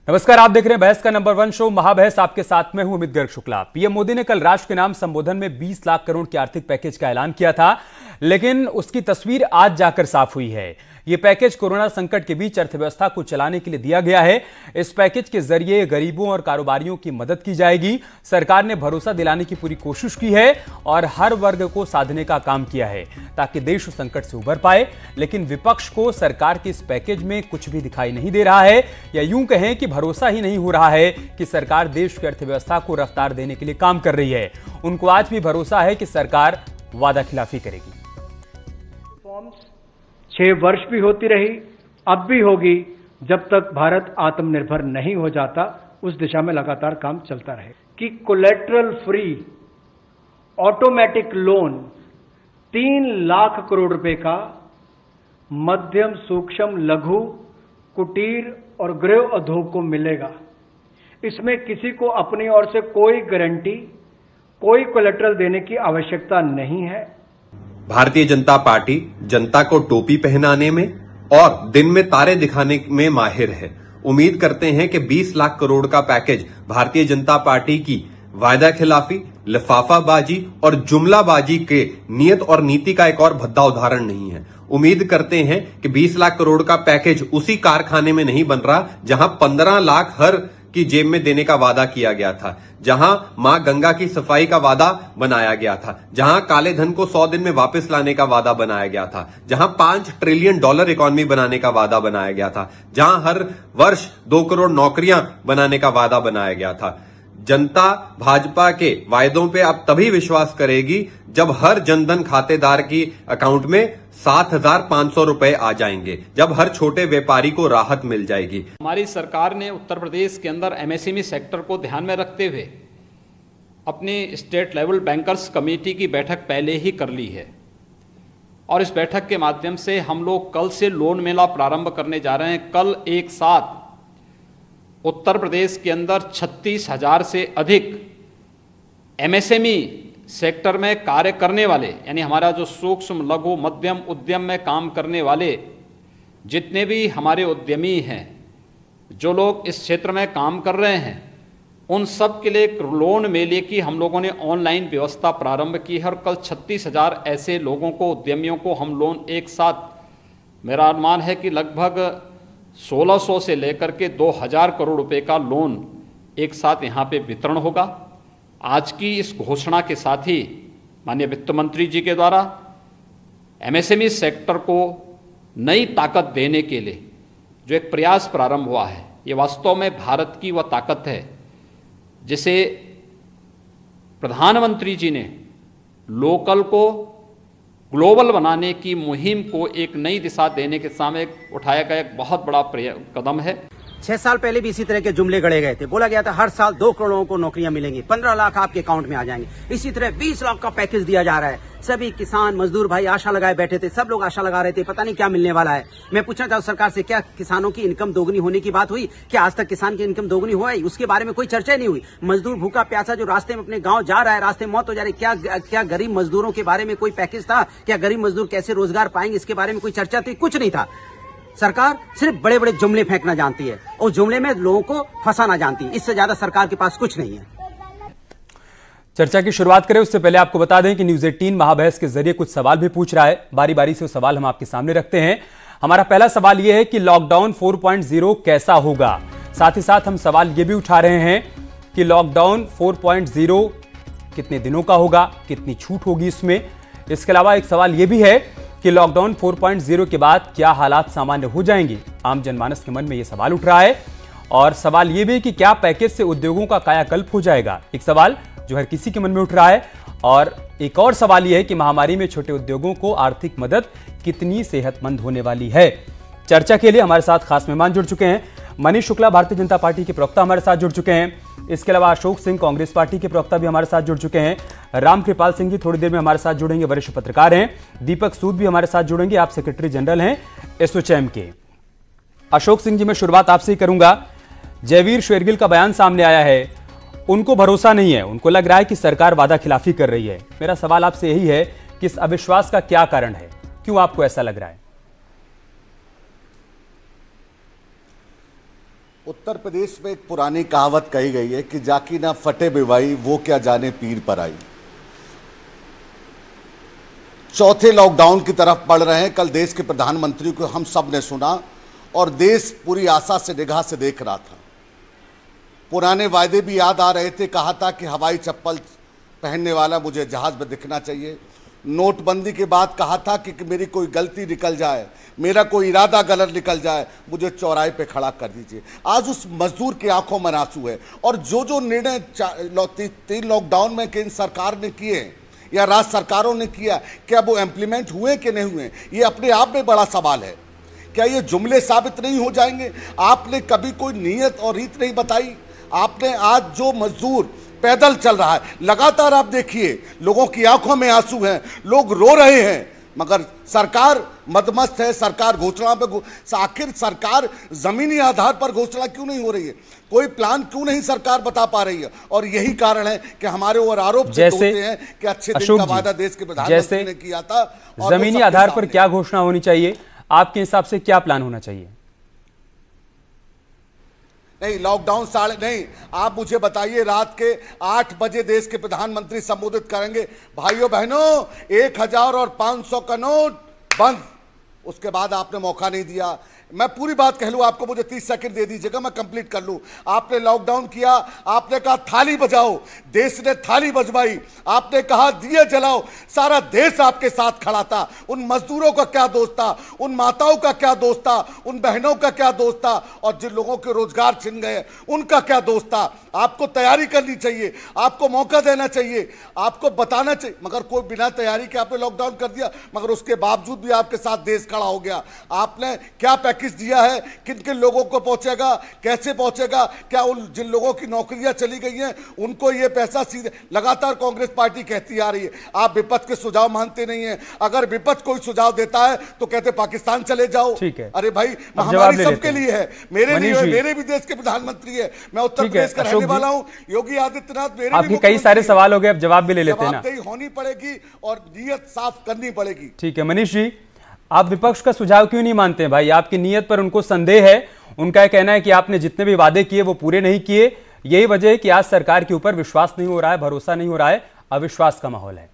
नमस्कार, आप देख रहे हैं बहस का नंबर 1 शो महाबहस। आपके साथ में हूं अमित गर्ग शुक्ला। पीएम मोदी ने कल राष्ट्र के नाम संबोधन में 20 लाख करोड़ के आर्थिक पैकेज का ऐलान किया था, लेकिन उसकी तस्वीर आज जाकर साफ हुई है। यह पैकेज कोरोना संकट के बीच अर्थव्यवस्था को चलाने के लिए दिया गया है। इस पैकेज के जरिए गरीबों और कारोबारियों की मदद की जाएगी। सरकार ने भरोसा दिलाने की पूरी कोशिश की है और हर वर्ग को साधने का काम किया है ताकि देश संकट से उबर पाए। लेकिन विपक्ष को सरकार के इस पैकेज में कुछ भी दिखाई नहीं दे रहा है, या यूं कहें कि भरोसा ही नहीं हो रहा है कि सरकार देश की अर्थव्यवस्था को रफ्तार देने के लिए काम कर रही है। उनको आज भी भरोसा है कि सरकार वादा खिलाफी करेगी। 6 वर्ष भी होती रही, अब भी होगी, जब तक भारत आत्मनिर्भर नहीं हो जाता। उस दिशा में लगातार काम चलता रहे कि collateral free automatic loan 3 lakh crore रुपए का मध्यम, सूक्ष्म, लघु, कुटीर और गृह उद्योग को मिलेगा। इसमें किसी को अपनी ओर से कोई गारंटी, कोई कोलेटरल देने की आवश्यकता नहीं है। भारतीय जनता पार्टी जनता को टोपी पहनाने में और दिन में तारे दिखाने में माहिर है। उम्मीद करते हैं कि 20 लाख करोड़ का पैकेज भारतीय जनता पार्टी की वायदा खिलाफी, लिफाफाबाजी और जुमलाबाजी के नियत और नीति का एक और भद्दा उदाहरण नहीं है। उम्मीद करते हैं कि 20 लाख करोड़ का पैकेज उसी कारखाने में नहीं बन रहा जहां 15 लाख हर की जेब में देने का वादा किया गया था, जहां मां गंगा की सफाई का वादा बनाया गया था, जहां काले धन को 100 दिन में वापस लाने का वादा बनाया गया था, जहां $5 ट्रिलियन इकोनॉमी बनाने का वादा बनाया गया था, जहां हर वर्ष 2 करोड़ नौकरियां बनाने का वादा बनाया गया था। जनता भाजपा के वायदों पे अब तभी विश्वास करेगी जब हर जनधन खातेदार की अकाउंट में 7,500 रुपए आ जाएंगे, जब हर छोटे व्यापारी को राहत मिल जाएगी। हमारी सरकार ने उत्तर प्रदेश के अंदर एमएसएमई सेक्टर को ध्यान में रखते हुए अपनी स्टेट लेवल बैंकर्स कमेटी की बैठक पहले ही कर ली है और इस बैठक के माध्यम से हम लोग कल से लोन मेला प्रारंभ करने जा रहे हैं। कल एक साथ उत्तर प्रदेश के अंदर 36,000 से अधिक एमएसएमई सेक्टर में कार्य करने वाले, यानी हमारा जो सूक्ष्म, लघु, मध्यम उद्यम में काम करने वाले जितने भी हमारे उद्यमी हैं, जो लोग इस क्षेत्र में काम कर रहे हैं, उन सब के लिए लोन मेले की हम लोगों ने ऑनलाइन व्यवस्था प्रारंभ की है और कल 36,000 ऐसे लोगों को, उद्यमियों को हम लोन एक साथ, मेरा अनुमान है कि लगभग 1600 से लेकर के 2000 करोड़ रुपए का लोन एक साथ यहाँ पे वितरण होगा। आज की इस घोषणा के साथ ही माननीय वित्त मंत्री जी के द्वारा एमएसएमई सेक्टर को नई ताकत देने के लिए जो एक प्रयास प्रारंभ हुआ है, ये वास्तव में भारत की वह ताकत है जिसे प्रधानमंत्री जी ने लोकल को ग्लोबल बनाने की मुहिम को एक नई दिशा देने के सामने उठाया गया एक बहुत बड़ा कदम है। 6 साल पहले भी इसी तरह के जुमले गढ़े गए थे। बोला गया था हर साल 2 करोड़ लोगों को नौकरियां मिलेंगी, 15 लाख आपके अकाउंट में आ जाएंगे। इसी तरह 20 लाख का पैकेज दिया जा रहा है। सभी किसान मजदूर भाई आशा लगाए बैठे थे, सब लोग आशा लगा रहे थे, पता नहीं क्या मिलने वाला है। मैं पूछना चाहूँ सरकार से, क्या किसानों की इनकम दोगुनी होने की बात हुई? क्या आज तक किसान की इनकम दोगुनी हुआ है? उसके बारे में कोई चर्चा नहीं हुई। मजदूर भूखा प्यासा जो रास्ते में अपने गाँव जा रहा है, रास्ते में मौत हो जा रही, क्या गरीब मजदूरों के बारे में कोई पैकेज था? क्या गरीब मजदूर कैसे रोजगार पाएंगे, इसके बारे में कोई चर्चा थी? कुछ नहीं था। सरकार सिर्फ बड़े बड़े जुमले फेंकना जानती है और जुमले में लोगों को फंसाना जानती है। इससे ज्यादा सरकार के पास कुछ नहीं है। चर्चा की शुरुआत करें उससे पहले आपको बता दें कि न्यूज 18 महाबहस के जरिए कुछ सवाल भी पूछ रहा है। बारी बारी से वो सवाल हम आपके सामने रखते हैं। हमारा पहला सवाल यह है कि लॉकडाउन 4.0 कैसा होगा। साथ ही साथ हम सवाल यह भी उठा रहे हैं कि लॉकडाउन 4.0 कितने दिनों का होगा, कितनी छूट होगी इसमें। इसके अलावा एक सवाल यह भी है कि लॉकडाउन 4.0 के बाद क्या हालात सामान्य हो जाएंगे। आम जनमानस के मन में यह सवाल उठ रहा है। और सवाल यह भी कि क्या पैकेज से उद्योगों का कायाकल्प हो जाएगा, एक सवाल जो हर किसी के मन में उठ रहा है। और एक और सवाल यह है कि महामारी में छोटे उद्योगों को आर्थिक मदद कितनी सेहतमंद होने वाली है। चर्चा के लिए हमारे साथ खास मेहमान जुड़ चुके हैं। मनीष शुक्ला भारतीय जनता पार्टी के प्रवक्ता हमारे साथ जुड़ चुके हैं। इसके अलावा अशोक सिंह कांग्रेस पार्टी के प्रवक्ता भी हमारे साथ जुड़ चुके हैं। रामकृपाल सिंह जी थोड़ी देर में हमारे साथ जुड़ेंगे, वरिष्ठ पत्रकार हैं। दीपक सूद भी हमारे साथ जुड़ेंगे, आप सेक्रेटरी जनरल हैं एसोचैम के। अशोक सिंह जी, मैं शुरुआत आपसे ही करूंगा। जयवीर शेरगिल का बयान सामने आया है, उनको भरोसा नहीं है, उनको लग रहा है कि सरकार वादा खिलाफी कर रही है। मेरा सवाल आपसे यही है कि इस अविश्वास का क्या कारण है, क्यों आपको ऐसा लग रहा है? उत्तर प्रदेश में एक पुरानी कहावत कही गई है कि जाकी ना फटे बिवाई वो क्या जाने पीर पर आई। चौथे लॉकडाउन की तरफ बढ़ रहे हैं। कल देश के प्रधानमंत्री को हम सब ने सुना और देश पूरी आशा से निगाह से देख रहा था। पुराने वायदे भी याद आ रहे थे। कहा था कि हवाई चप्पल पहनने वाला मुझे जहाज में दिखना चाहिए। नोटबंदी के बाद कहा था कि मेरी कोई गलती निकल जाए, मेरा कोई इरादा गलत निकल जाए, मुझे चौराहे पे खड़ा कर दीजिए। आज उस मजदूर की आंखों में आंसू है। और जो निर्णय 3 लॉकडाउन में केंद्र सरकार ने किए या राज्य सरकारों ने किया, क्या वो इम्प्लीमेंट हुए कि नहीं हुए, ये अपने आप में बड़ा सवाल है। क्या ये जुमले साबित नहीं हो जाएंगे? आपने कभी कोई नीयत और रीत नहीं बताई। आपने आज जो मजदूर पैदल चल रहा है, लगातार आप देखिए लोगों की आंखों में आंसू हैं, लोग रो रहे हैं, मगर सरकार मदमस्त है। सरकार घोषणा पे, आखिर सरकार जमीनी आधार पर घोषणा क्यों नहीं हो रही है? कोई प्लान क्यों नहीं सरकार बता पा रही है? और यही कारण है कि हमारे ऊपर आरोप होते हैं कि अच्छे दिन का वादा देश के प्रधानमंत्री ने किया था। जमीनी आधार पर क्या घोषणा होनी चाहिए? आपके हिसाब से क्या प्लान होना चाहिए? नहीं, लॉकडाउन नहीं, आप मुझे बताइए, रात के 8 बजे देश के प्रधानमंत्री संबोधित करेंगे, भाइयों बहनों 1000 और 500 का नोट बंद। उसके बाद आपने मौका नहीं दिया। मैं पूरी बात कह लूं आपको, मुझे 30 सेकंड दे दीजिएगा, मैं कंप्लीट कर लूं। आपने लॉकडाउन किया, आपने कहा थाली बजाओ, देश ने थाली बजवाई। आपने कहा दिए जलाओ, सारा देश आपके साथ खड़ा था। उन मजदूरों का क्या दोष था? उन माताओं का क्या दोष था? उन बहनों का क्या दोष था? और जिन लोगों के रोजगार छिन गए उनका क्या दोष था? आपको तैयारी करनी चाहिए, आपको मौका देना चाहिए, आपको बताना चाहिए। मगर कोई बिना तैयारी के आपने लॉकडाउन कर दिया, मगर उसके बावजूद भी आपके साथ देश खड़ा हो गया। आपने क्या पैकेज दिया है? किन किन लोगों को पहुंचेगा, कैसे पहुंचेगा? क्या उन जिन लोगों की नौकरियां चली गई हैं उनको ये पैसा सीधे? लगातार कांग्रेस पार्टी कहती आ रही है आप विपक्ष के सुझाव मानते नहीं है। अगर विपक्ष कोई सुझाव देता है तो कहते पाकिस्तान चले जाओ। ठीक है, अरे भाई, महामारी सबके लिए है, मेरे लिए है, मेरे भी देश के प्रधानमंत्री है, मैं उत्तर प्रदेश का रहने वाला हूं। योगी आदित्यनाथ मेरे आपके कई सारे सवाल हो गए, अब जवाब भी ले लेते हैं ना। जवाबदेही होनी पड़ेगी और नीयत साफ करनी पड़ेगी। ठीक है मनीष जी, आप विपक्ष का सुझाव क्यों नहीं मानते हैं भाई? आपकी नीयत पर उनको संदेह है। उनका कहना है कि आपने जितने भी वादे किए वो पूरे नहीं किए। यही वजह है कि आज सरकार के ऊपर विश्वास नहीं हो रहा है, भरोसा नहीं हो रहा है, अविश्वास का माहौल है।